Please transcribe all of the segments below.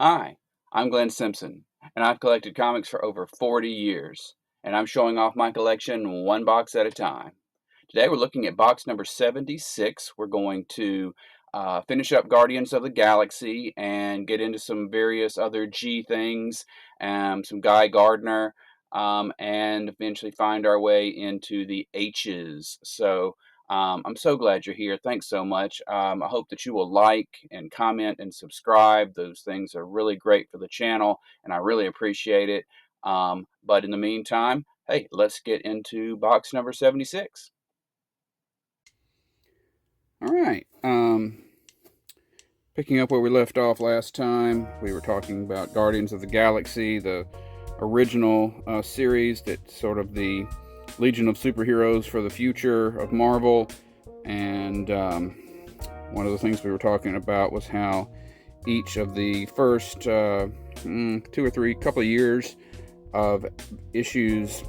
Hi, I'm Glenn Simpson, and I've collected comics for over 40 years, and I'm showing off my collection one box at a time. Today we're looking at box number 76. We're going to finish up Guardians of the Galaxy and get into some various other G things, some Guy Gardner, and eventually find our way into the H's. So I'm so glad you're here. Thanks so much. I hope that you will like and comment and subscribe. Those things are really great for the channel, and I really appreciate it. But in the meantime, hey, let's get into box number 76. All right. Picking up where we left off last time, we were talking about Guardians of the Galaxy, the original series that's sort of the Legion of Superheroes for the future of Marvel. And one of the things we were talking about was how each of the first 2 or 3 couple of years of issues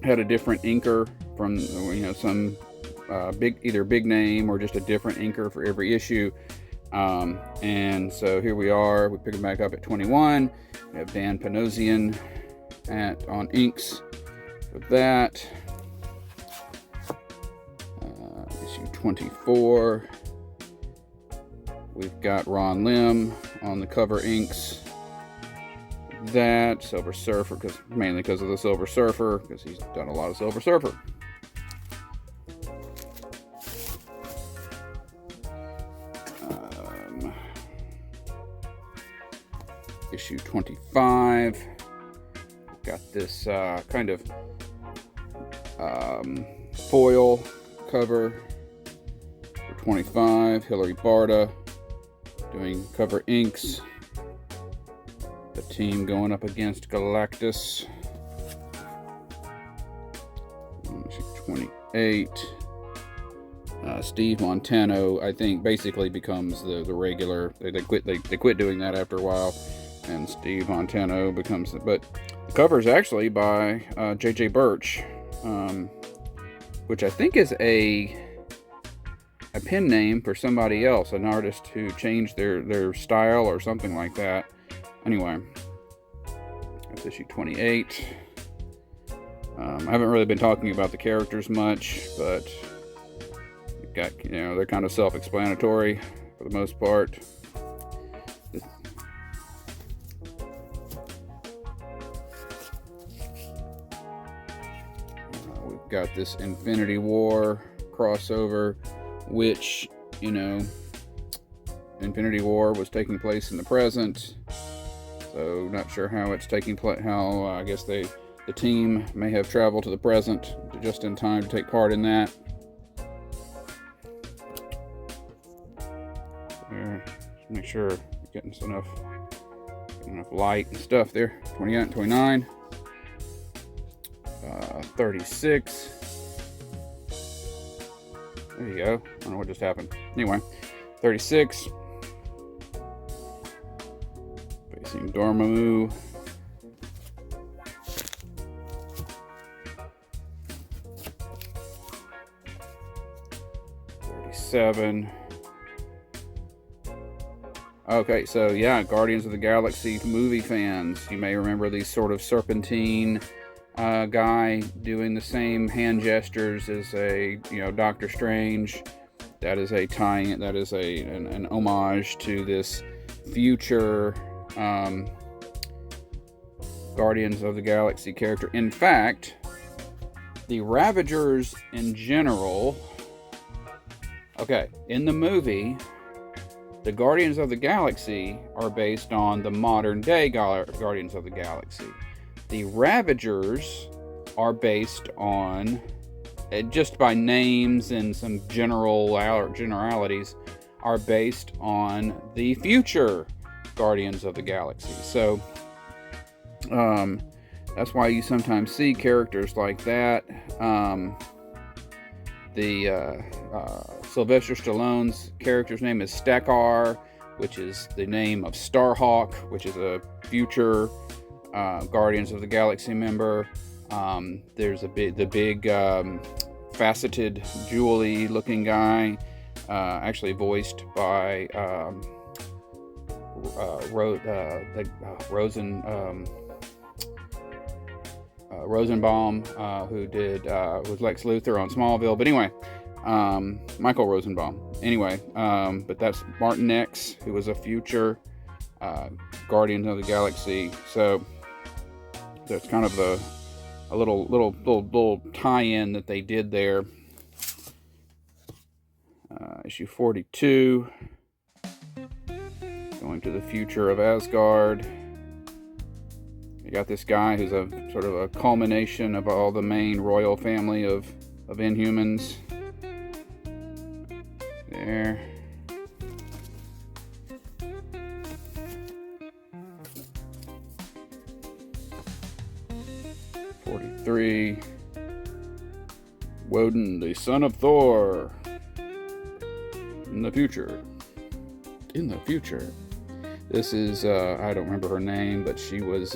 had a different inker from some either big name or just a different inker for every issue. And so here we are. We pick it back up at 21. We have Dan Panosian on inks for that. Issue 24. We've got Ron Lim on the cover inks. That Silver Surfer, mainly because of the Silver Surfer, because he's done a lot of Silver Surfer. Issue 25. We've got this kind of foil cover for 25. Hilary Barta doing cover inks. The team going up against Galactus. Issue 28. Steve Montano, I think, basically becomes the regular. They quit doing that after a while, and Steve Montano becomes. But the cover is actually by J.J. Birch, which I think is a pen name for somebody else, an artist who changed their style or something like that. Anyway, that's issue 28. I haven't really been talking about the characters much, but you've got, they're kind of self-explanatory for the most part. We've got this Infinity War crossover, which, Infinity War was taking place in the present. So not sure how it's taking place. How I guess the team may have traveled to the present just in time to take part in that. There, just make sure you're getting enough light and stuff there. 28 and 29. 36. There you go. I don't know what just happened. Anyway, 36. Facing Dormammu. 37. Okay, so yeah, Guardians of the Galaxy movie fans, you may remember these sort of serpentine guy doing the same hand gestures as a Doctor Strange. That is a tie-in. That is an homage to this future Guardians of the Galaxy character. In fact, the Ravagers in general. Okay, in the movie, the Guardians of the Galaxy are based on the modern day Guardians of the Galaxy. The Ravagers are based on, just by names and some generalities, are based on the future Guardians of the Galaxy. So that's why you sometimes see characters like that. Sylvester Stallone's character's name is Scathan, which is the name of Starhawk, which is a future Guardians of the Galaxy member. There's the big faceted, jewelry looking guy, actually voiced by Rosenbaum, who was Lex Luthor on Smallville. But anyway, Michael Rosenbaum. Anyway, but that's Martin X, who was a future Guardian of the Galaxy. So that's kind of a little tie-in that they did there. Issue 42, going to the future of Asgard. You got this guy who's a sort of a culmination of all the main royal family of Inhumans. There. Woden, the son of Thor. In the future. This is I don't remember her name, but she was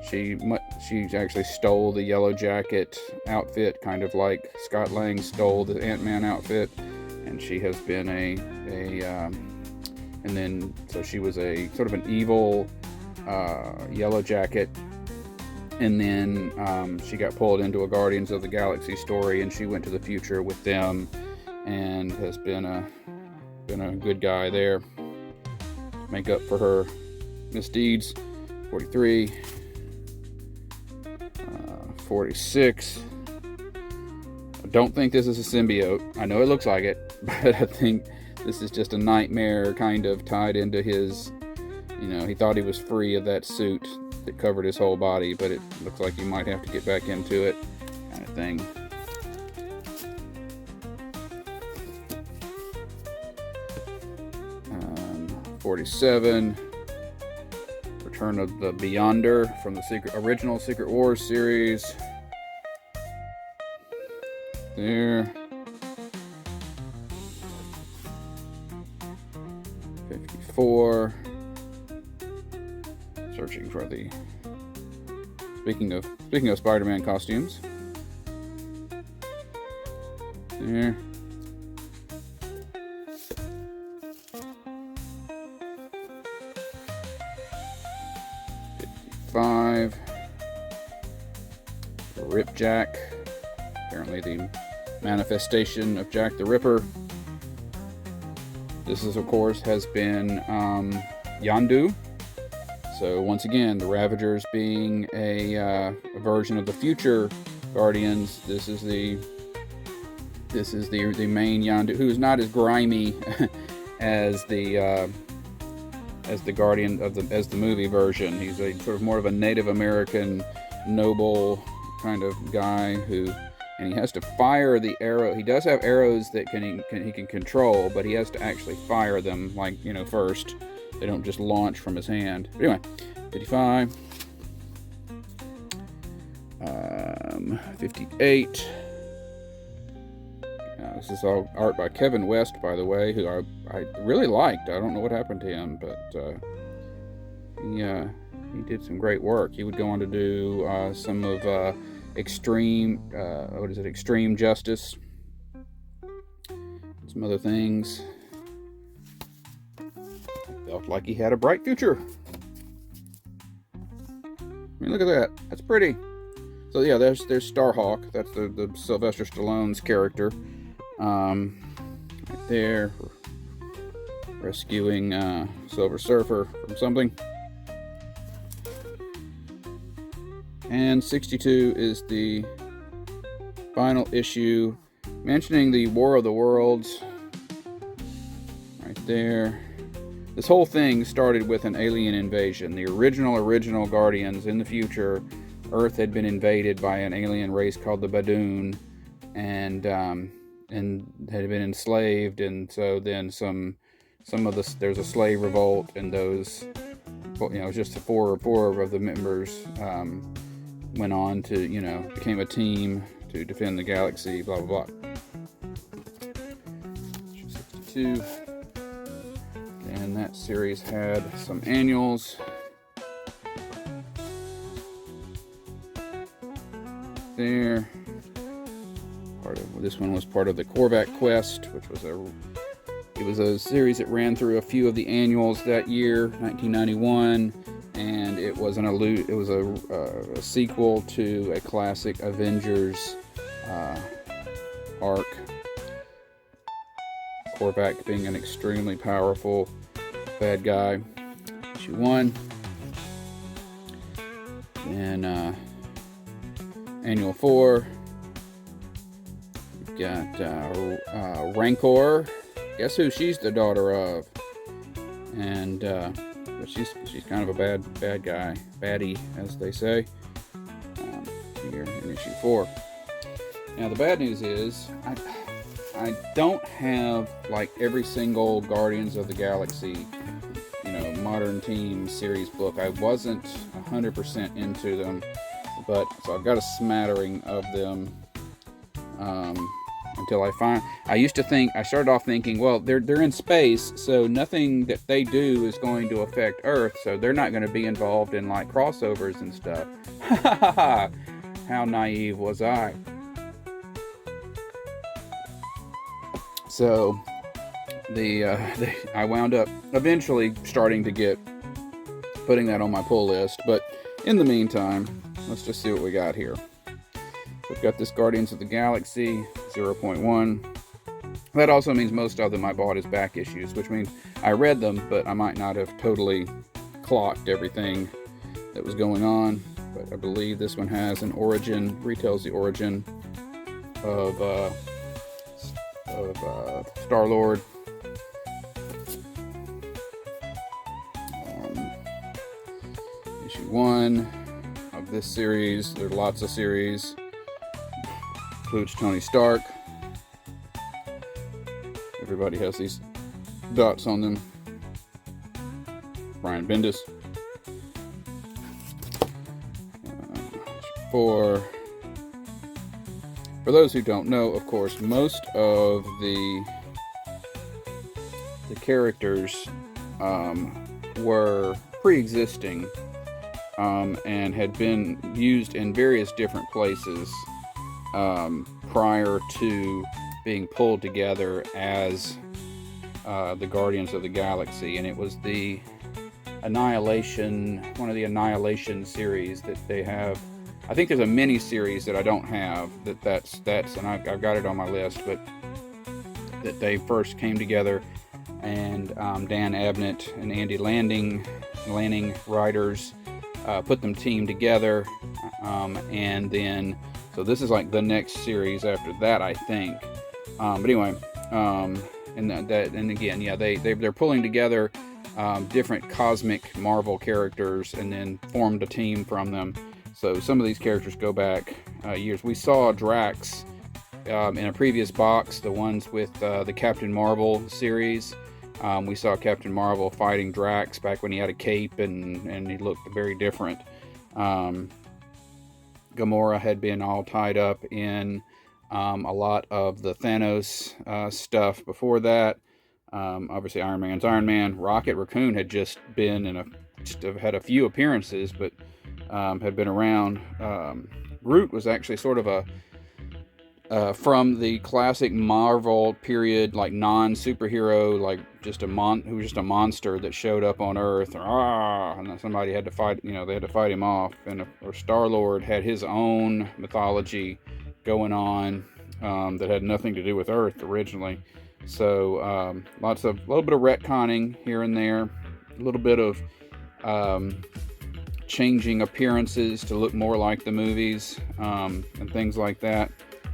she actually stole the Yellow Jacket outfit, kind of like Scott Lang stole the Ant-Man outfit, and she has been and then so she was a sort of an evil Yellow Jacket. And then she got pulled into a Guardians of the Galaxy story, and she went to the future with them, and has been a good guy there. Make up for her misdeeds. 43, 46. I don't think this is a symbiote. I know it looks like it, but I think this is just a nightmare kind of tied into his. He thought he was free of that suit that covered his whole body, but it looks like you might have to get back into it, kind of thing. Um, 47, Return of the Beyonder from the original Secret Wars series. There. 54. Searching for the. Speaking of Spider-Man costumes. There. Ripjak, apparently the manifestation of Jack the Ripper. This is, of course, has been Yondu. So once again, the Ravagers being a version of the future Guardians. This is the main Yondu, who is not as grimy as the Guardian as the movie version. He's a sort of more of a Native American noble kind of guy and he has to fire the arrow. He does have arrows that he can control, but he has to actually fire them, like, first. They don't just launch from his hand. But anyway, 55. 58. This is all art by Kevin West, by the way, who I really liked. I don't know what happened to him, but he did some great work. He would go on to do some of Extreme Justice, some other things. Felt like he had a bright future. I mean, look at that. That's pretty. So yeah, there's Starhawk. That's the Sylvester Stallone's character. Right there, rescuing Silver Surfer from something. And 62 is the final issue, mentioning the War of the Worlds. Right there. This whole thing started with an alien invasion. The original Guardians in the future, Earth had been invaded by an alien race called the Badoon, and had been enslaved, and so then there's a slave revolt, and those, just four of the members went on to, became a team to defend the galaxy, blah blah blah. 62. And that series had some annuals. There. This one was part of the Korvac quest, which was It was a series that ran through a few of the annuals that year, 1991, and it was a sequel to a classic Avengers arc. Korvac being an extremely powerful bad guy. Issue 1. Then Annual 4. We've got Rancor. Guess who she's the daughter of? And but she's kind of a bad guy, baddie, as they say. Here in issue 4. Now the bad news is I don't have like every single Guardians of the Galaxy, modern team series book. I wasn't 100% into them, but so I've got a smattering of them. Until I started off thinking, well, they're in space, so nothing that they do is going to affect Earth, so they're not going to be involved in like crossovers and stuff. Ha ha ha! How naive was I? So I wound up eventually starting to putting that on my pull list, but in the meantime, let's just see what we got here. We've got this Guardians of the Galaxy 0.1. That also means most of them I bought as back issues, which means I read them, but I might not have totally clocked everything that was going on. But I believe this one has an origin, retells the origin of Star-Lord. Issue 1 of this series. There are lots of series. Includes Tony Stark. Everybody has these dots on them. Brian Bendis. For those who don't know, of course, most of the characters were pre-existing and had been used in various different places prior to being pulled together as the Guardians of the Galaxy, and it was the Annihilation, one of the Annihilation series that they have. I think there's a mini series that I don't have that's and I've got it on my list, but that they first came together, and Dan Abnett and Andy Lanning writers put them team together, and then so this is like the next series after that, I think. But anyway, and again, yeah, they're pulling together different cosmic Marvel characters and then formed a team from them. So some of these characters go back years. We saw Drax in a previous box, the ones with the Captain Marvel series. We saw Captain Marvel fighting Drax back when he had a cape and he looked very different. Gamora had been all tied up in a lot of the Thanos stuff before that. Obviously, Iron Man's Iron Man. Rocket Raccoon had just been had a few appearances, but had been around. Groot was actually sort of from the classic Marvel period, like non-superhero, like who was just a monster that showed up on Earth, and then somebody had to fight. They had to fight him off. And or Star-Lord had his own mythology going on that had nothing to do with Earth originally. So a little bit of retconning here and there, a little bit of changing appearances to look more like the movies, and things like that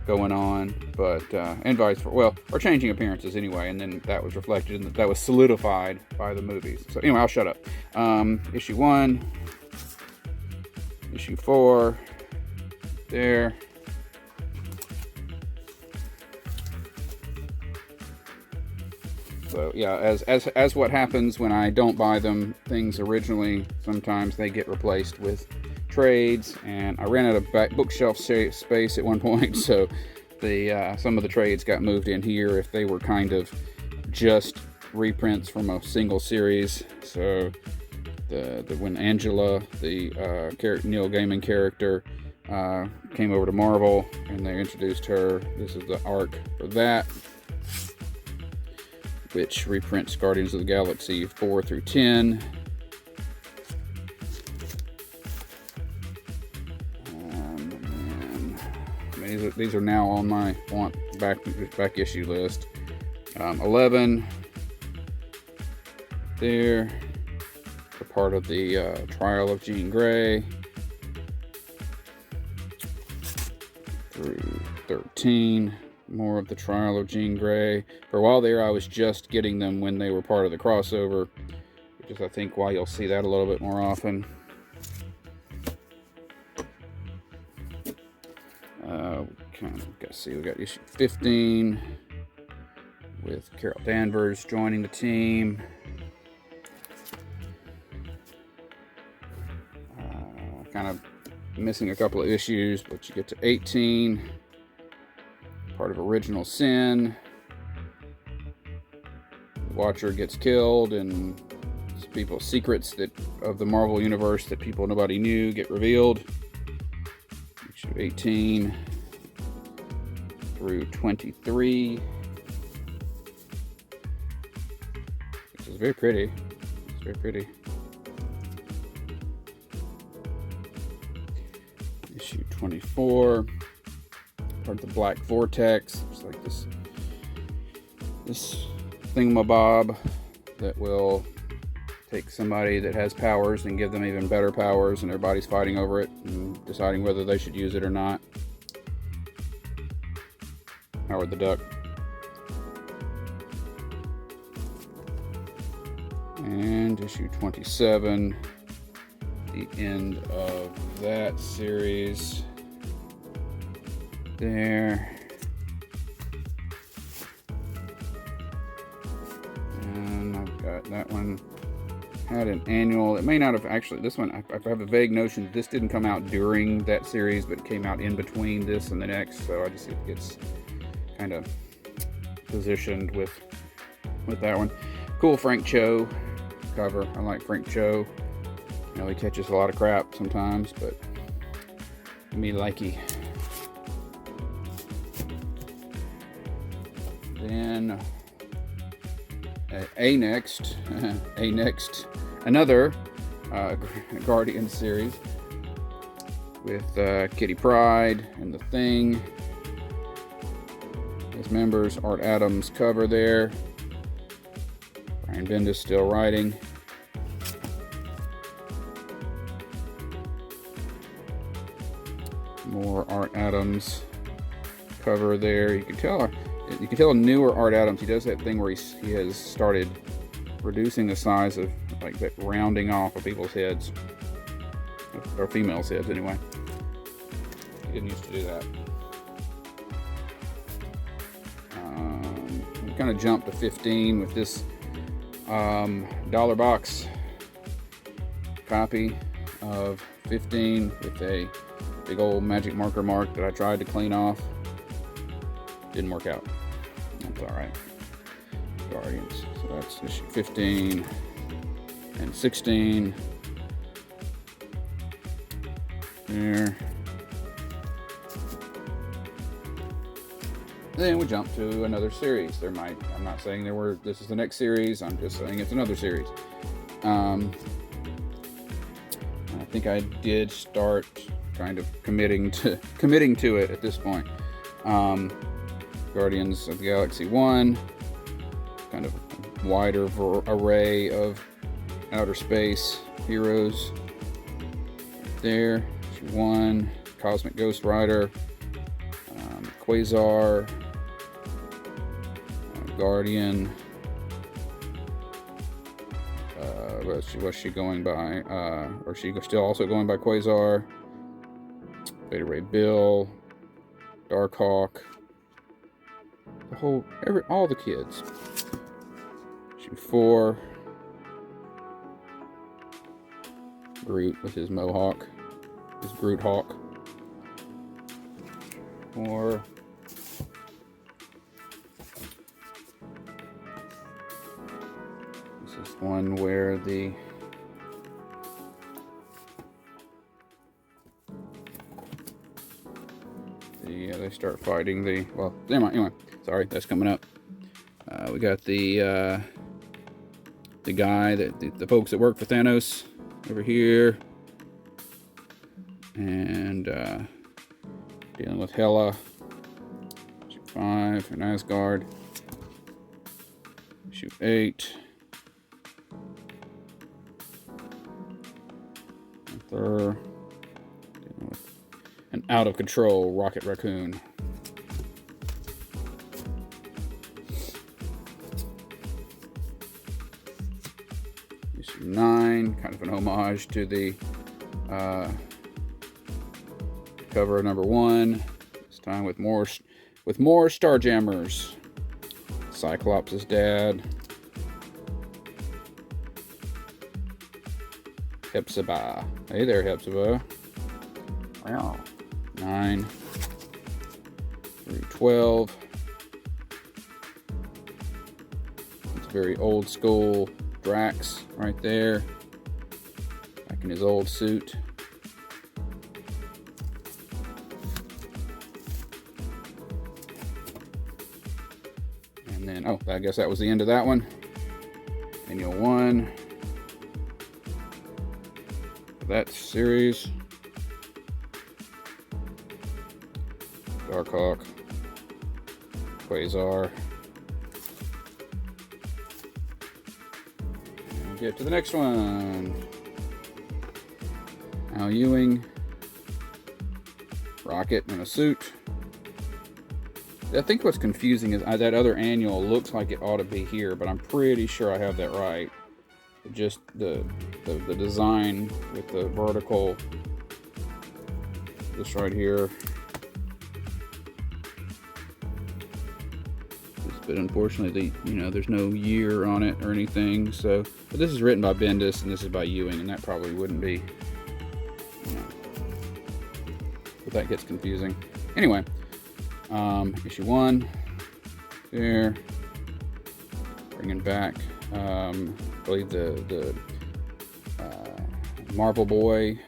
going on, but and vice versa. Well, or changing appearances anyway, and then that was reflected in that was solidified by the movies. So anyway, I'll shut up. Issue 1, issue 4, there. So yeah, as what happens when I don't buy them things originally, sometimes they get replaced with trades, and I ran out of bookshelf space at one point, so some of the trades got moved in here if they were kind of just reprints from a single series. So when Angela, the Neil Gaiman character, came over to Marvel and they introduced her, this is the arc for that. which reprints Guardians of the Galaxy 4 through 10. These are now on my back issue list. 11 there, a part of the Trial of Jean Grey, through 13, more of the Trial of Jean Grey. For a while there, I was just getting them when they were part of the crossover, which is, I think, why you'll see that a little bit more often. We got issue 15 with Carol Danvers joining the team. Kind of missing a couple of issues, but you get to 18, part of Original Sin. Watcher gets killed, and people's secrets of the Marvel Universe that nobody knew get revealed. Issue 18 through 23. This is very pretty. It's very pretty. Issue 24. Part of the Black Vortex. It's like this thingamabob that will take somebody that has powers and give them even better powers, and everybody's fighting over it and deciding whether they should use it or not. Howard the Duck. And issue 27, the end of that series there. And I've got that one. Had an annual. It may not have actually. This one, I have a vague notion that this didn't come out during that series, but it came out in between this and the next. So I just, it gets kind of positioned with that one. Cool Frank Cho cover. I like Frank Cho. You know, he catches a lot of crap sometimes, but me likey. Then next, another Guardian series with Kitty Pryde and the Thing as members. Art Adams cover there. Brian Bendis still writing. More Art Adams cover there. You can tell newer Art Adams. He does that thing where he has started reducing the size of, like, that rounding off of people's heads, or females' heads anyway. He didn't used to do that. We kind of jumped to 15 with this dollar box copy of 15 with a big old magic marker mark that I tried to clean off. Didn't work out. That's alright. Guardians. So that's issue 15 and 16. There. Then we jump to another series. I'm not saying this is the next series, I'm just saying it's another series. I think I did start kind of committing to it at this point. Guardians of the Galaxy 1, kind of wider array of outer space heroes there. Issue 1, Cosmic Ghost Rider, Quasar, Guardian. Was she going by? Or she still also going by Quasar? Beta Ray Bill, Darkhawk. All the kids. Issue 4. Groot with his mohawk, his Groot Hawk. 4. This is one where they start fighting the, well, never mind, anyway, sorry, that's coming up. We got the guy that the folks that work for Thanos over here, and dealing with Hela. Issue 5 in Asgard. Issue 8. Thor dealing with an out of control Rocket Raccoon. Issue 9, kind of an homage to the cover of number 1. This time with more Starjammers. Cyclops' dad. Hepzibah. Hey there, Hepzibah. Wow. 9 through 12. It's a very old school Drax right there. Back in his old suit. And then, oh, I guess that was the end of that one. Annual 1. That series. Darkhawk. Quasar. And get to the next one. Al Ewing. Rocket in a suit. I think what's confusing is that other annual looks like it ought to be here, but I'm pretty sure I have that right. Just the design with the vertical, this right here. But unfortunately, there's no year on it or anything. So, but this is written by Bendis and this is by Ewing, and that probably wouldn't be. But that gets confusing. Anyway, issue 1 there, bringing back. I believe the Marvel Boy,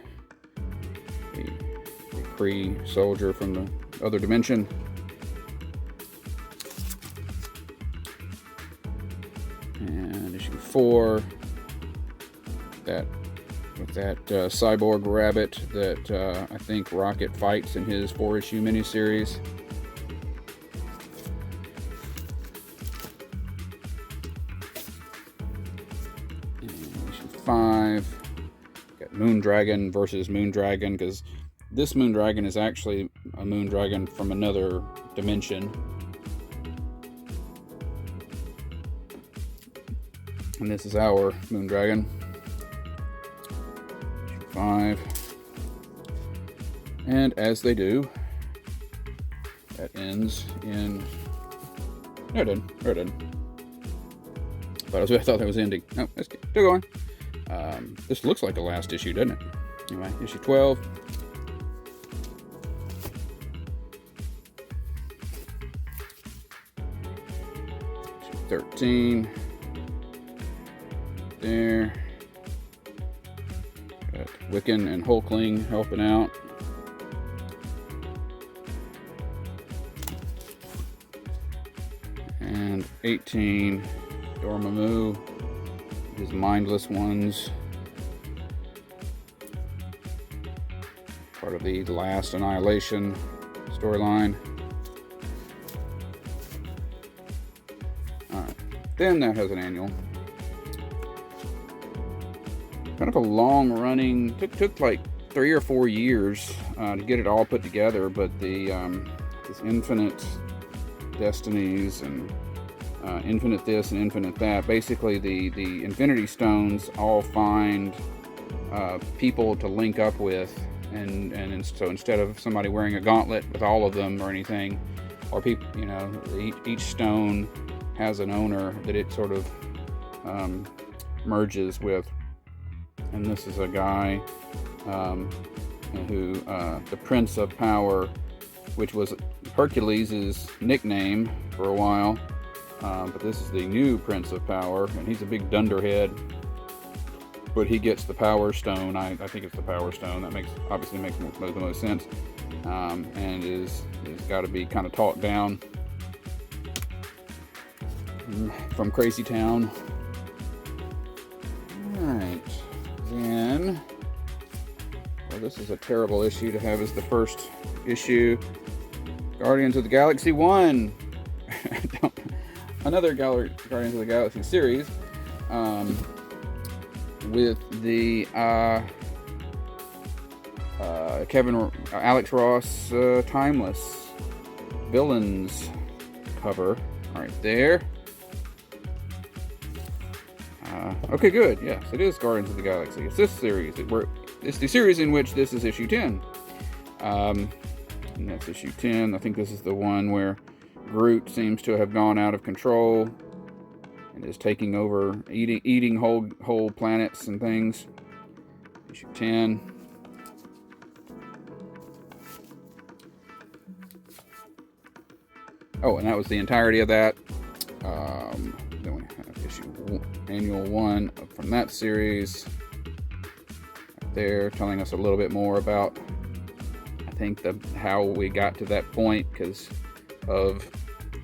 the Kree soldier from the other dimension. And issue 4, with that cyborg rabbit that I think Rocket fights in his 4-issue miniseries. Issue 5, got Moondragon versus Moondragon, because this Moondragon is actually a Moondragon from another dimension. And this is our Moondragon. Issue 5. And as they do, that ends in... No, it didn't. Or it didn't. But I thought that was ending. No, let's keep still going. This looks like the last issue, doesn't it? Anyway, issue 12. Issue 13. There. Got Wiccan and Hulkling helping out. And 18. Dormammu. His mindless ones. Part of the last Annihilation storyline. Alright. Then that has an annual. Kind of a long running, took like 3 or 4 years to get it all put together, but the this Infinite Destinies and Infinite this and Infinite that, basically the Infinity Stones all find people to link up with, and so instead of somebody wearing a gauntlet with all of them or anything, or people, each stone has an owner that it sort of merges with. And this is a guy who, the Prince of Power, which was Hercules' nickname for a while, but this is the new Prince of Power, and he's a big dunderhead, but he gets the Power Stone. I think it's the Power Stone. That obviously makes the most sense, and is got to be kind of talked down. from Crazy Town. Alright, then, well, this is a terrible issue to have as the first issue. Guardians of the Galaxy 1! Another Guardians of the Galaxy series, with the Alex Ross Timeless Villains cover. Alright, there. Okay, good. Yes, it is Guardians of the Galaxy. It's this series. It's the series in which this is issue 10. And that's issue 10. I think this is the one where Groot seems to have gone out of control and is taking over, eating whole planets and things. Issue 10. Oh, and that was the entirety of that. Then we have annual 1 from that series. Right there, telling us a little bit more about, I think, how we got to that point because of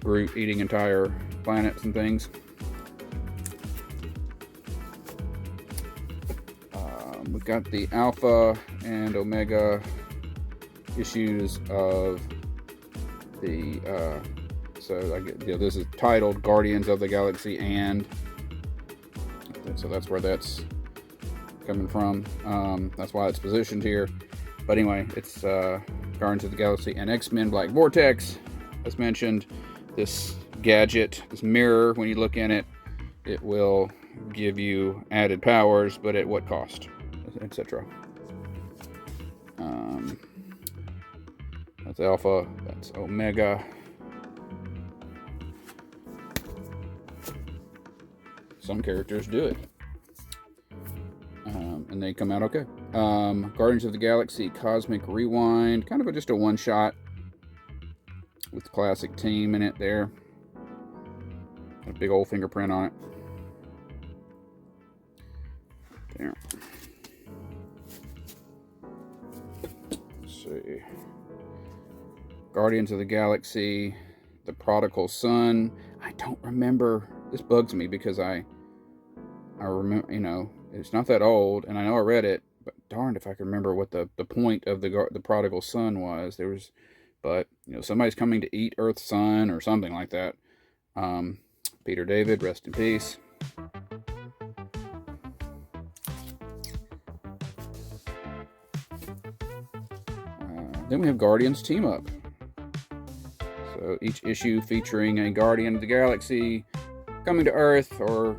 Groot eating entire planets and things. We've got the Alpha and Omega issues of the this is titled Guardians of the Galaxy, and so that's where that's coming from. That's why it's positioned here. But anyway, it's Guardians of the Galaxy and X-Men Black Vortex. As mentioned, this gadget, this mirror, when you look in it, it will give you added powers, but at what cost, etc. That's Alpha, that's Omega. Some characters do it. And they come out okay. Guardians of the Galaxy Cosmic Rewind. Kind of just a one-shot with the classic team in it there. A big old fingerprint on it. There. Let's see. Guardians of the Galaxy, The Prodigal Son. I don't remember. This bugs me because I remember, it's not that old, and I know I read it, but darned if I can remember what the point of the Prodigal Son was. But somebody's coming to eat Earth's son or something like that. Peter David, rest in peace. Then we have Guardians Team Up. So each issue featuring a Guardian of the Galaxy coming to Earth, or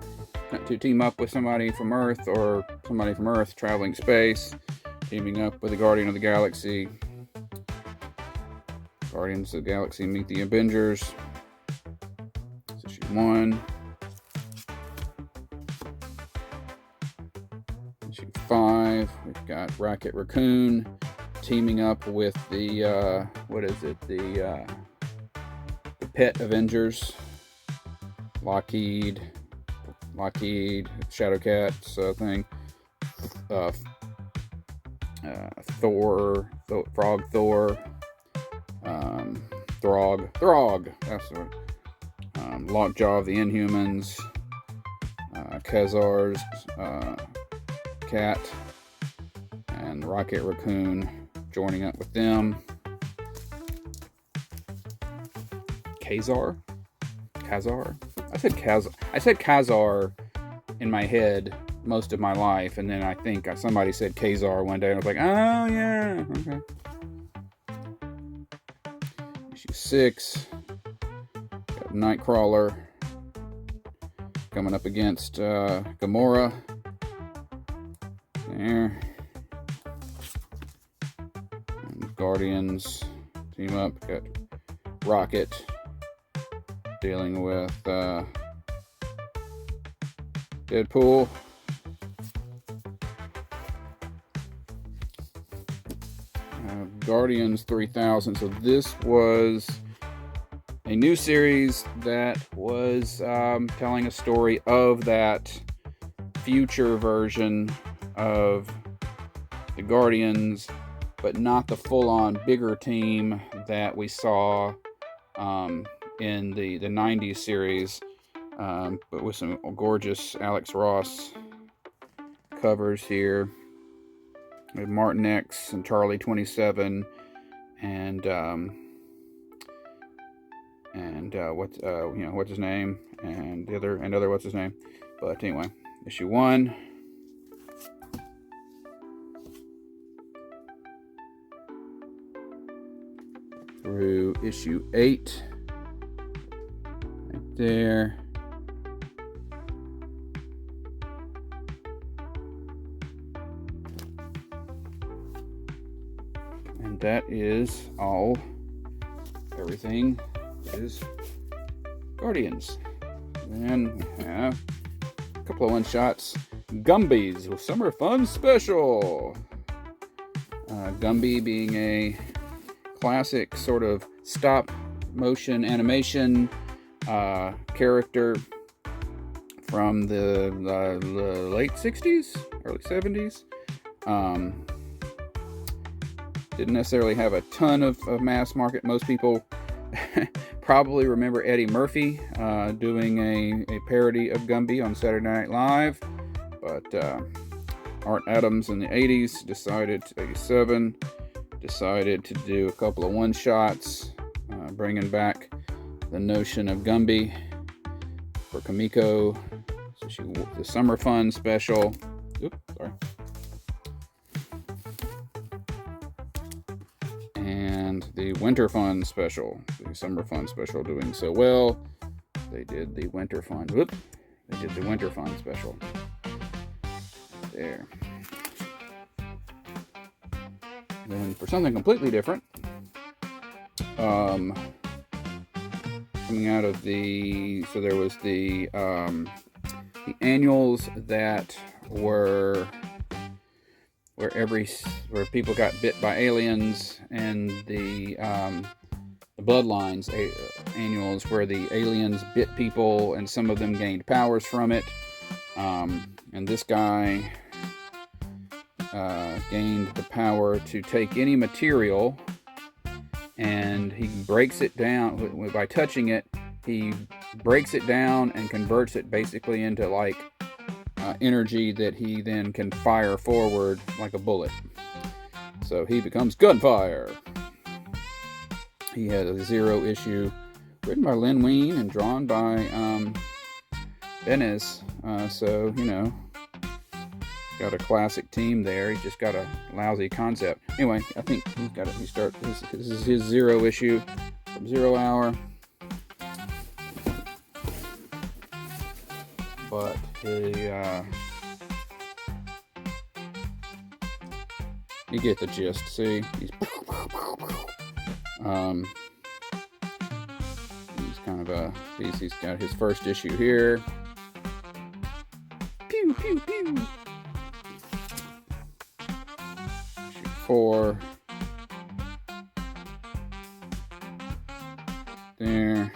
to team up with somebody from Earth, or somebody from Earth traveling space, teaming up with a Guardian of the Galaxy. Guardians of the Galaxy meet the Avengers. It's issue 1. Issue 5, we've got Raccoon teaming up with the the pet Avengers, Lockheed, Shadowcats thing, Thor, Frog Thor, Throg, that's what, Lockjaw of the Inhumans, Khazar's cat, and Rocket Raccoon joining up with them. Khazar? I said Khazar in my head most of my life, and then I think somebody said Khazar one day, and I was like, oh yeah, okay. Issue 6, got Nightcrawler coming up against Gamora. There. And Guardians team up, got Rocket dealing with Deadpool. Guardians 3000. So this was a new series that was telling a story of that future version of the Guardians, but not the full-on bigger team that we saw in the 90s series. but with some gorgeous Alex Ross covers here. We have Martin X and Charlie 27 and what's his name, and other what's his name. But anyway, issue 1. Through issue 8. Right there. And that is all. Everything is Guardians. Then we have a couple of one-shots. Gumby's Summer Fun Special. Gumby being a classic sort of stop-motion animation character from the late 60s, early 70s. Didn't necessarily have a ton of mass market. Most people probably remember Eddie Murphy doing a parody of Gumby on Saturday Night Live. But Art Adams in the 80s 87, decided to do a couple of one-shots, bringing back the notion of Gumby for Kamiko. So the Summer Fun Special. Oops, sorry. And the Winter Fun Special. The Summer Fun Special doing so well, they did the Winter Fun. Whoop! They did the Winter Fun Special. There. Then for something completely different, coming out of so there was the annuals that were where people got bit by aliens, and the Bloodlines annuals where the aliens bit people and some of them gained powers from it. And this guy gained the power to take any material, and he breaks it down by touching it. He breaks it down and converts it basically into like energy that he then can fire forward like a bullet. So he becomes Gunfire. He had a 0 issue written by Len Wein and drawn by Benes. So, got a classic team there. He just got a lousy concept. Anyway, I think this is his 0 issue from 0 Hour. But you get the gist. See, he's kind of he's got his first issue here. Pew pew pew. Issue 4. There.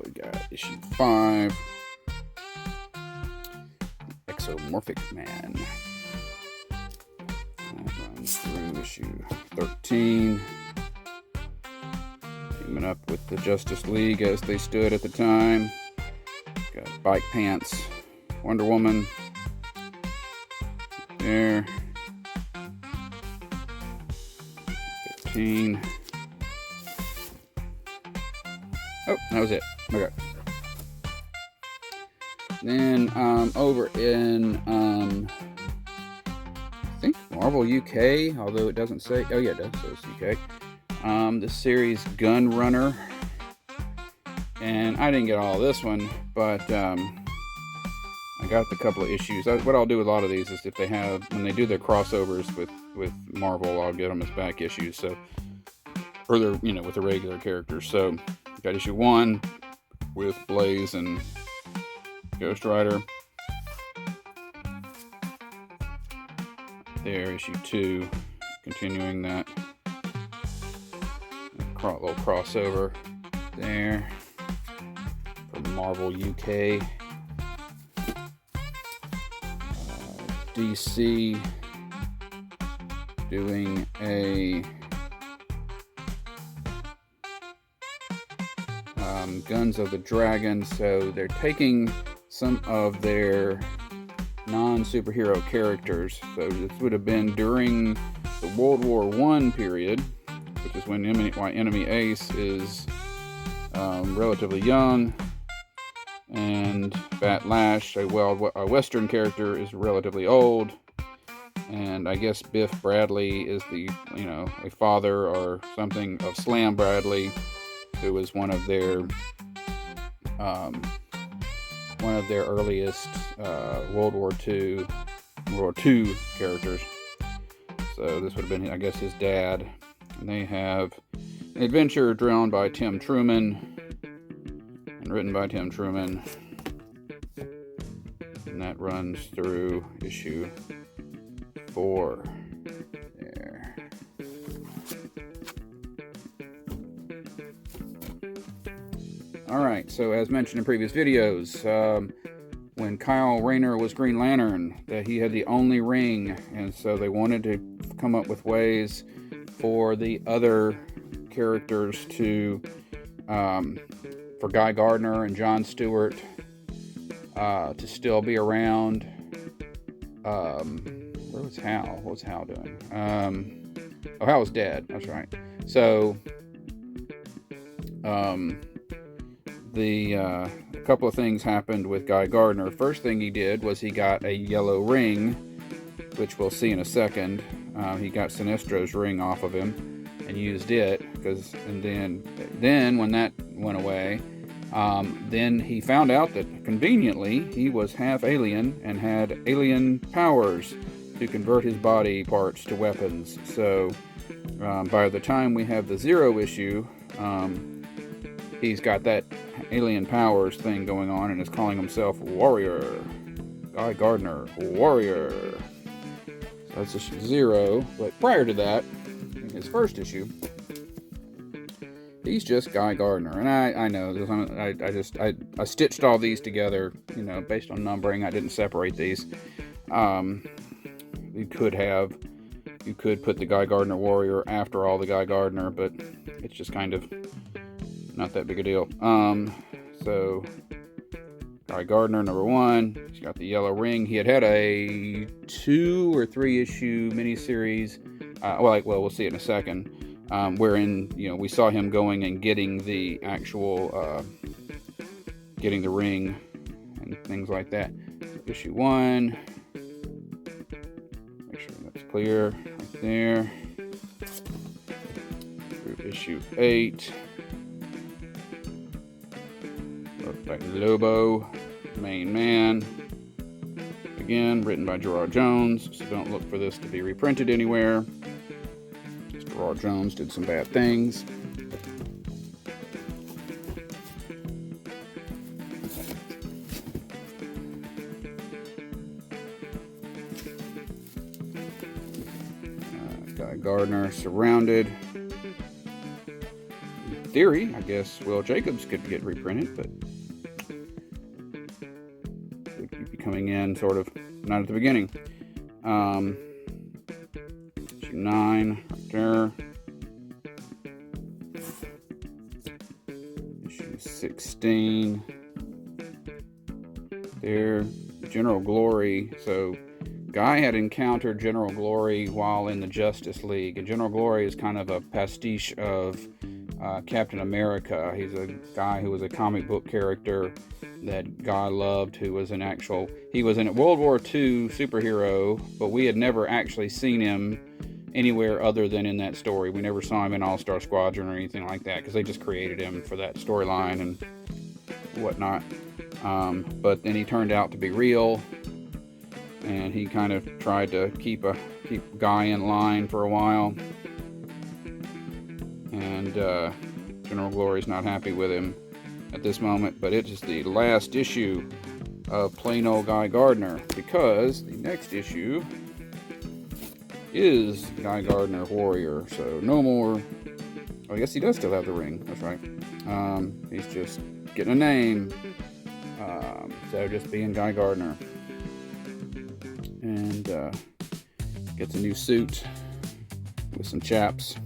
We got issue 5. Exomorphic Man. That runs through issue 13. Teaming up with the Justice League as they stood at the time. Got Bike Pants, Wonder Woman. There. 15. Oh, that was it. Okay. Then over in I think Marvel UK, although it doesn't say. Oh yeah, it does. So it's UK. The series Gun Runner, and I didn't get all of this one, but I got the couple of issues. What I'll do with a lot of these is if they have, when they do their crossovers with Marvel, I'll get them as back issues. So, or they're with the regular characters. So. Got issue 1 with Blaze and Ghost Rider. There, issue 2, continuing that little crossover there from Marvel UK. DC doing a Guns of the Dragon. So they're taking some of their non-superhero characters. So this would have been during the World War I period, which is when Enemy Ace is relatively young, and Bat Lash, a Western character, is relatively old, and I guess Biff Bradley is a father or something of Slam Bradley, who was one of their earliest World War II characters. So this would have been, I guess, his dad. And they have an adventure drawn by Tim Truman and written by Tim Truman, and that runs through issue 4. There. Alright, so as mentioned in previous videos, when Kyle Rayner was Green Lantern, that he had the only ring, and so they wanted to come up with ways for the other characters to, for Guy Gardner and John Stewart to still be around. Where was Hal? What was Hal doing? Hal was dead. That's right. So, a couple of things happened with Guy Gardner. First thing he did was he got a yellow ring, which we'll see in a second. He got Sinestro's ring off of him and used it, and then when that went away, then he found out that conveniently he was half alien and had alien powers to convert his body parts to weapons. So by the time we have the Zero issue, he's got that alien powers thing going on and is calling himself Warrior. Guy Gardner, Warrior. So that's issue 0. But prior to that, in his first issue, he's just Guy Gardner. And I know this, I stitched all these together, based on numbering. I didn't separate these. You could put the Guy Gardner Warrior after all the Guy Gardner, but it's just kind of not that big a deal. So Guy Gardner, number 1. He's got the yellow ring. He had a 2 or 3 issue miniseries. We'll see it in a second. Wherein we saw him going and getting the actual getting the ring and things like that. So issue 1. Make sure that's clear right there. Through issue 8. Look like Lobo, main man. Again, written by Gerard Jones, so don't look for this to be reprinted anywhere. Gerard Jones did some bad things. Guy Gardner surrounded. In theory, I guess Will Jacobs could get reprinted, but he'd be coming in sort of not at the beginning. Issue 9 right there. Issue 16 there. General Glory. So Guy had encountered General Glory while in the Justice League, and General Glory is kind of a pastiche of Captain America. He's a guy who was a comic book character that Guy loved, he was a World War II superhero, but we had never actually seen him anywhere other than in that story. We never saw him in All-Star Squadron or anything like that, because they just created him for that storyline and whatnot. But then he turned out to be real, and he kind of tried to keep Guy in line for a while. And General Glory's not happy with him at this moment, but it is the last issue of plain old Guy Gardner, because the next issue is Guy Gardner Warrior. So no more. Oh, I guess he does still have the ring. That's right. He's just getting a name. So just being Guy Gardner. And gets a new suit with some chaps.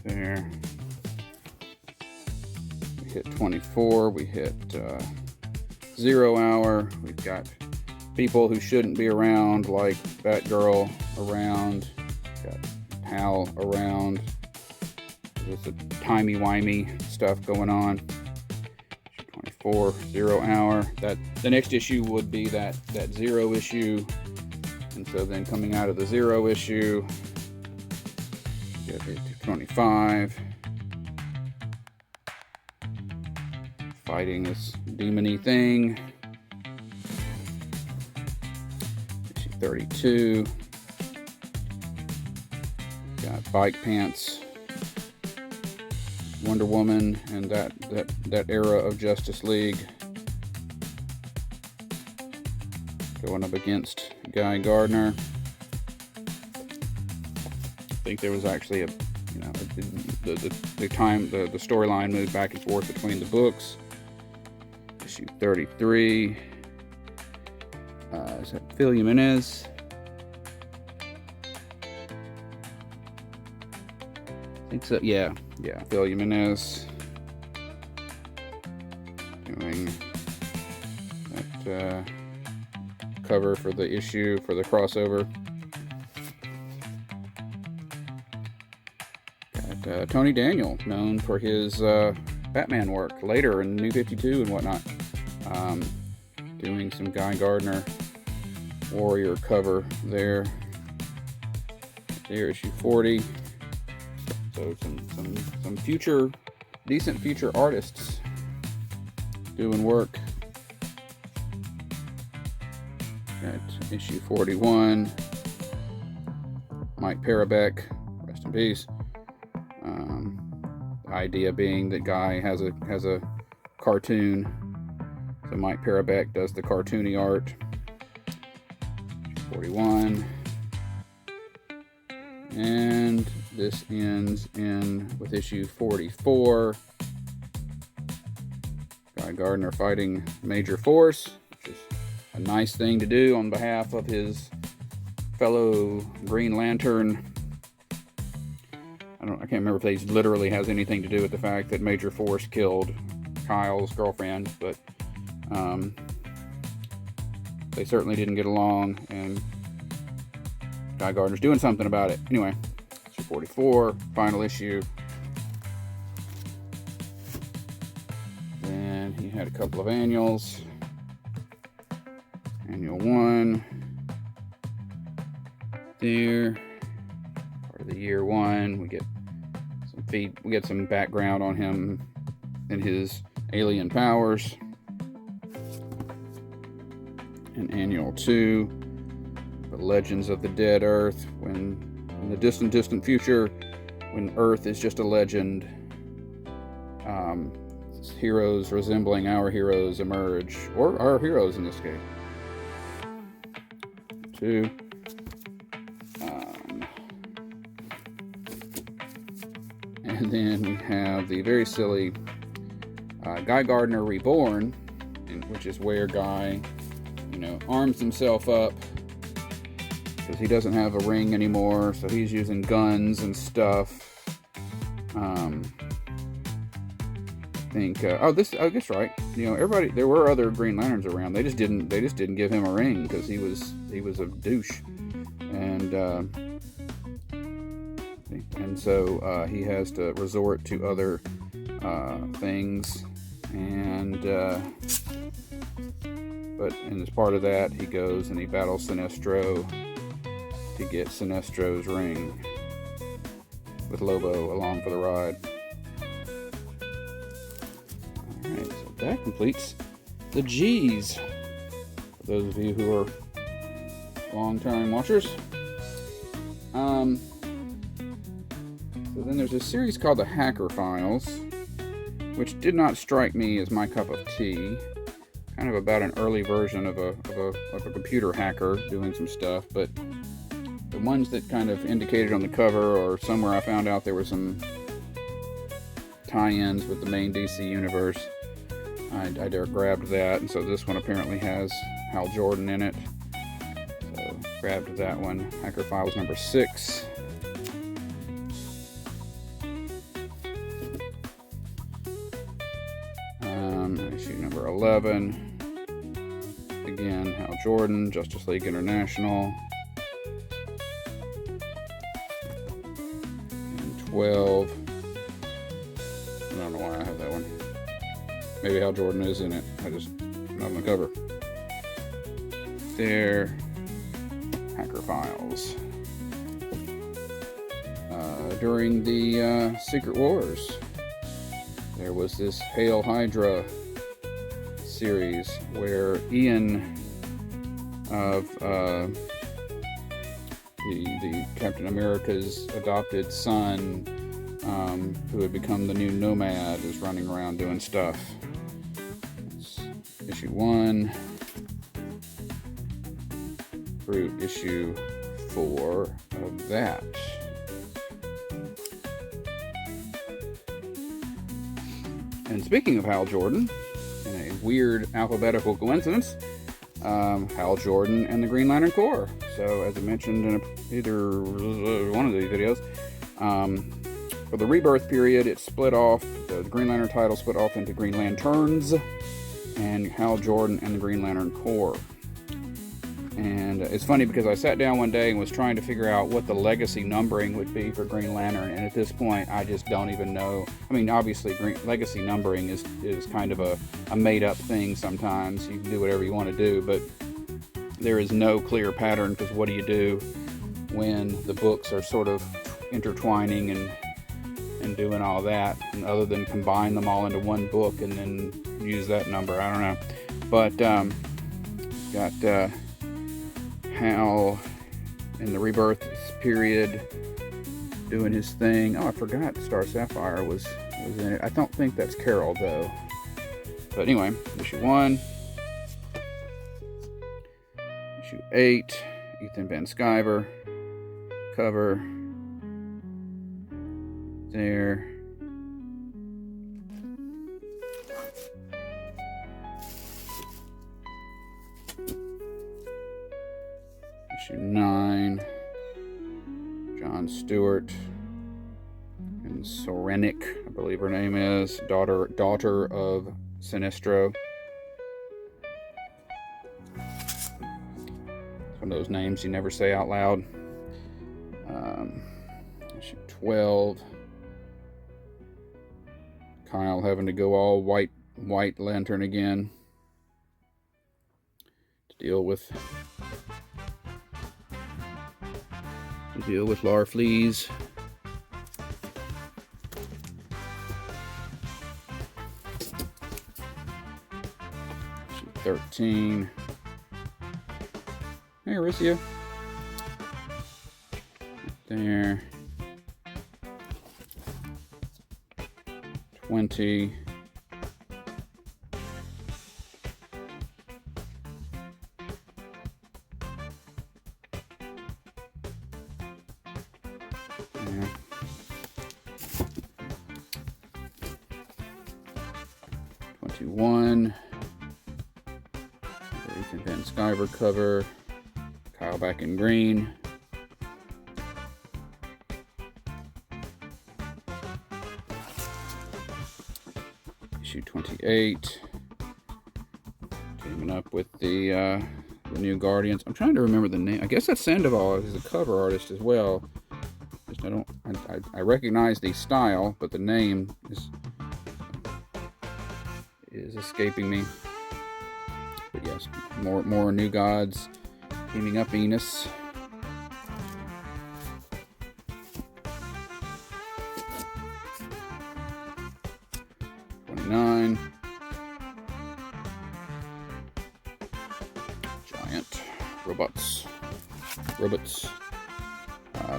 There. hit 24. We hit 0 hour. We've got people who shouldn't be around, like Batgirl around. Got Hal around. There's a timey-wimey stuff going on. 24, 0 hour. That the next issue would be that 0 issue. And so then coming out of the 0 issue, get it to 25. Fighting this demon-y thing. Issue 32. Got Bike Pants, Wonder Woman, and that era of Justice League going up against Guy Gardner. I think there was actually a, you know, the storyline moved back and forth between the books. Issue 33. Is that Phil Jimenez? I think so. Yeah, Phil Jimenez doing that cover for the issue for the crossover. Got Tony Daniel, known for his Batman work later in New 52 and whatnot, doing some Guy Gardner Warrior cover there. There, issue 40. So some future, decent future artists doing work. Got issue 41. Mike Parabeck, rest in peace. The idea being that Guy has a cartoon, so Mike Parabeck does the cartoony art. 41. And this ends with issue 44. Guy Gardner fighting Major Force, which is a nice thing to do on behalf of his fellow Green Lantern. I can't remember if they literally has anything to do with the fact that Major Force killed Kyle's girlfriend, but they certainly didn't get along, and Guy Gardner's doing something about it. Anyway, issue 44, final issue. Then he had a couple of annuals. Annual 1. There. Part of the year 1. We get some background on him and his alien powers. And annual 2. The Legends of the Dead Earth, when in the distant future, when Earth is just a legend, heroes resembling our heroes emerge, or our heroes in this case. 2. And then we have the very silly Guy Gardner Reborn, which is where Guy, arms himself up because he doesn't have a ring anymore, so he's using guns and stuff. I think I guess right. Everybody, there were other Green Lanterns around. They just didn't give him a ring because he was a douche, and so he has to resort to other things, but as part of that, he goes and he battles Sinestro to get Sinestro's ring, with Lobo along for the ride. Alright, so that completes the G's, for those of you who are long-time watchers. So then there's a series called the Hacker Files, which did not strike me as my cup of tea. Kind of about an early version of a computer hacker doing some stuff, but the ones that kind of indicated on the cover, or somewhere I found out there were some tie-ins with the main DC universe, I grabbed that, and so this one apparently has Hal Jordan in it, so grabbed that one. Hacker Files number 6. Issue number 11. Again, Hal Jordan, Justice League International. And 12. I don't know why I have that one. Maybe Hal Jordan is in it. Not on the cover. There. Hacker Files. During the Secret Wars, there was this Hail Hydra series where Ian of the Captain America's adopted son, who had become the new Nomad, is running around doing stuff. It's issue 1 through issue 4 of that. And speaking of Hal Jordan, in a weird alphabetical coincidence, Hal Jordan and the Green Lantern Corps. So, as I mentioned in either one of these videos, for the Rebirth period, it split off, the Green Lantern title split off into Green Lanterns and Hal Jordan and the Green Lantern Corps. And it's funny because I sat down one day and was trying to figure out what the legacy numbering would be for Green Lantern, and at this point I just don't even know. I mean, obviously legacy numbering is kind of a made-up thing sometimes. You can do whatever you want to do, but there is no clear pattern, because what do you do when the books are sort of intertwining and doing all that, and other than combine them all into one book and then use that number? I don't know. But got Hal in the Rebirth period doing his thing. Oh, I forgot Star Sapphire was in it. I don't think that's Carol, though. But anyway, issue 1. Issue 8, Ethan Van Sciver. Cover. There. Issue 9, John Stewart and Sorenik, I believe her name is, daughter of Sinestro. It's one of those names you never say out loud. Issue 12, Kyle having to go all white Lantern again to deal with Larfleeze. Issue 13. Hey, Aricia. There. 20. Yeah. 21. Ethan Van Sciver cover. Kyle back in green. Issue 28. Teaming up with the new Guardians. I'm trying to remember the name. I guess that's Sandoval is the cover artist as well. Just I recognize the style, but the name is escaping me. But yes, more New Gods teaming up Enos. Giant robots.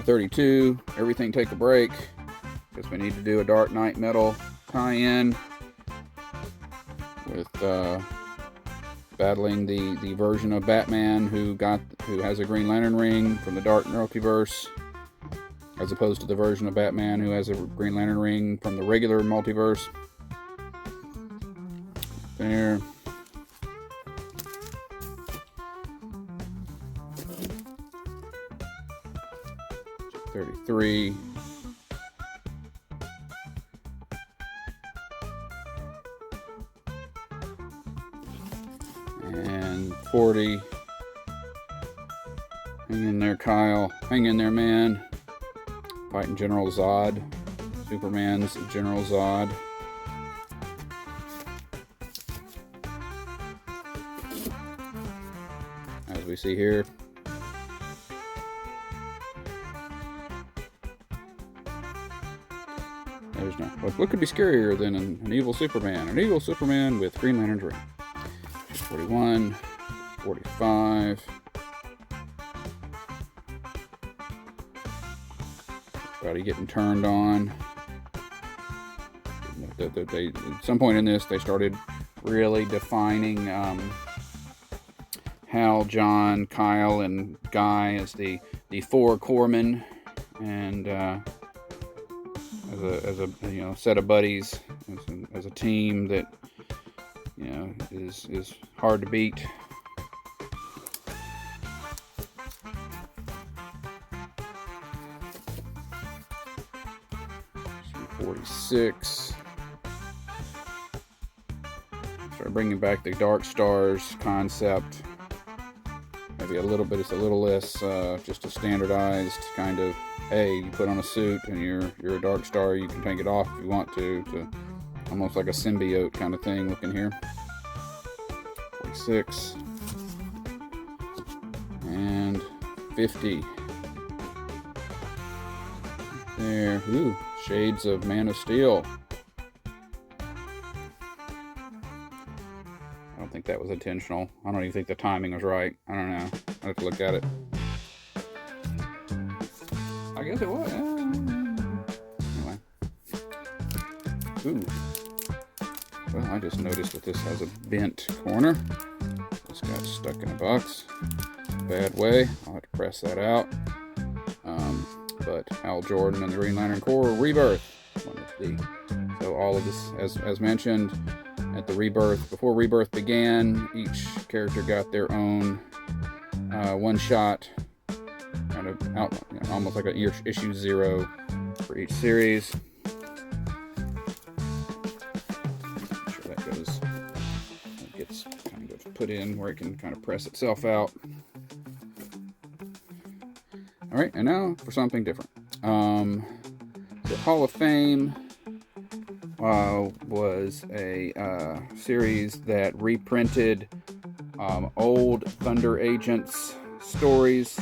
32. Everything Take a Break, because we need to do a Dark Knight Metal tie-in with battling the version of Batman who has a Green Lantern ring from the Dark Multiverse, as opposed to the version of Batman who has a Green Lantern ring from the regular multiverse. There. Issue 33. And 40. Hang in there, Kyle. Hang in there, man. Fighting General Zod. Superman's General Zod. As we see here. There's no. What could be scarier than an evil Superman? An evil Superman with Green Lantern's ring. 41, 45. Everybody getting turned on. At some point in this, they started really defining Hal, John, Kyle, and Guy as the four corpsmen, and as a set of buddies, as a team that is hard to beat. C46. Start bringing back the Dark Stars concept. Maybe a little bit. It's a little less just a standardized kind of. Hey, you put on a suit and you're a Dark Star. You can take it off if you want to. Almost like a symbiote kind of thing looking here. 46 and 50. There. Ooh, shades of Man of Steel. I don't think that was intentional. I don't even think the timing was right. I don't know. I have to look at it. I guess it was. Anyway. Ooh. Well, I just noticed that this has a bent corner. This got stuck in a box. Bad way. I'll have to press that out. But Hal Jordan and the Green Lantern Corps Rebirth. So all of this, as mentioned, at the Rebirth, before Rebirth began, each character got their own one-shot, kind of out, almost like an issue 0 for each series. Make sure that gets kind of put in where it can kind of press itself out. All right, and now for something different. The Hall of Fame was a series that reprinted old Thunder Agents stories,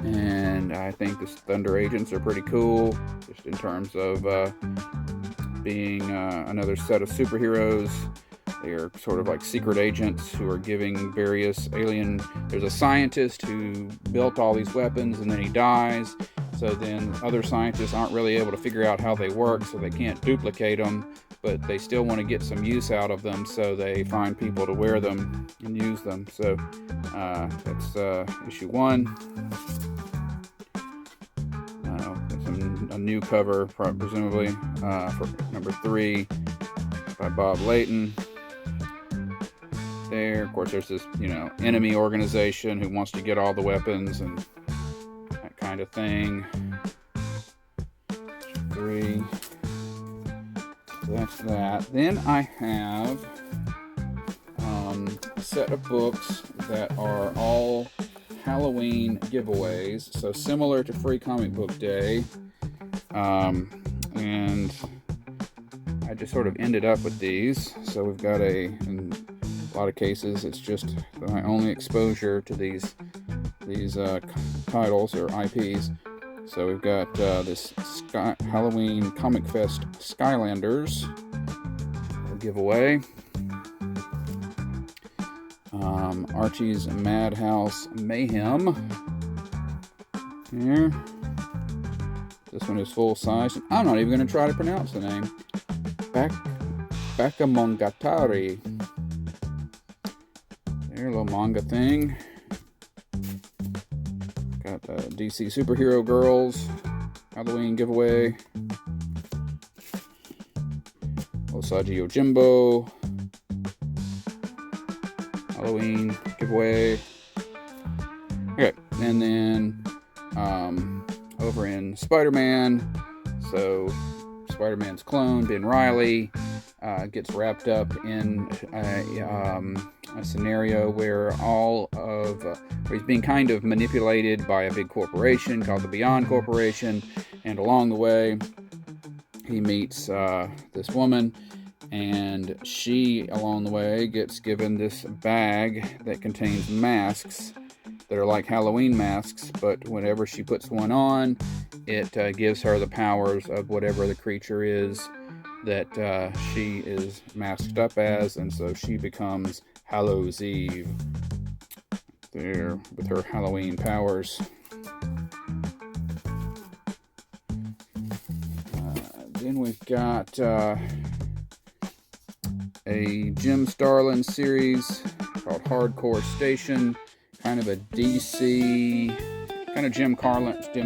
and I think the Thunder Agents are pretty cool, just in terms of being another set of superheroes. They are sort of like secret agents who are giving various alien. There's a scientist who built all these weapons and then he dies. So then other scientists aren't really able to figure out how they work, so they can't duplicate them, but they still want to get some use out of them, so they find people to wear them and use them. So that's issue 1. A new cover, presumably, for number 3 by Bob Layton. There, of course, there's this, enemy organization who wants to get all the weapons and that kind of thing. 3. So that's that. Then I have a set of books that are all Halloween giveaways, so similar to Free Comic Book Day. And I just sort of ended up with these. So we've got in a lot of cases, it's just my only exposure to these titles or IPs. So we've got this Halloween Comic Fest Skylanders giveaway. Archie's Madhouse Mayhem. Here. This one is full size. I'm not even going to try to pronounce the name. Bakamonogatari. There, a little manga thing. Got DC Superhero Girls Halloween giveaway. Osagi Yojimbo Halloween giveaway. Okay, and then over in Spider-Man, so Spider-Man's clone, Ben Reilly, gets wrapped up in a scenario where where he's being kind of manipulated by a big corporation called the Beyond Corporation, and along the way he meets this woman, and she along the way gets given this bag that contains masks that are like Halloween masks, but whenever she puts one on, it gives her the powers of whatever the creature is that she is masked up as, and so she becomes Hallows Eve there with her Halloween powers. Then we've got a Jim Starlin series called Hardcore Station, kind of a DC, kind of Jim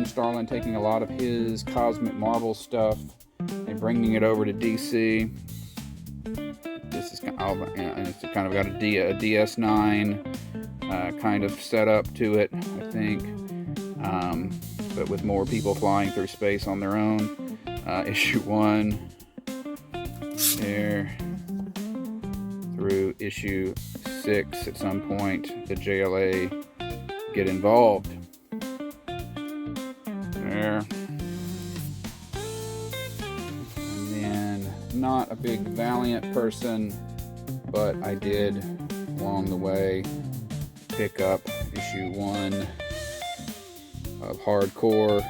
Starlin taking a lot of his Cosmic Marvel stuff and bringing it over to DC. This is kind of, it's kind of got a DS9 kind of setup to it, I think, but with more people flying through space on their own. Issue 1 there through issue 6. At some point, the JLA get involved. There. And then, not a big Valiant person, but I did, along the way, pick up issue 1 of Hardcore,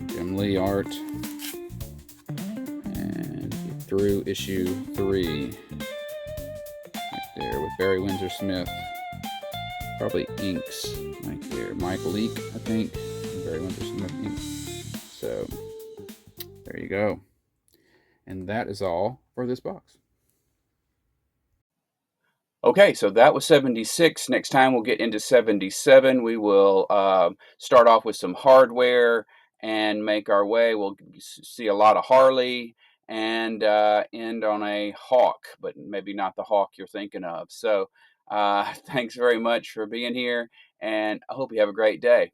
Jim Lee art, and get through issue 3 right there with Barry Windsor Smith, probably inks right there, Mike Leake I think, and Barry Windsor Smith inks. So there you go, and that is all for this box. Okay, so that was 76. Next time we'll get into 77. We will start off with some hardware and make our way. We'll see a lot of Harley and end on a Hawk, but maybe not the Hawk you're thinking of. So thanks very much for being here, and I hope you have a great day.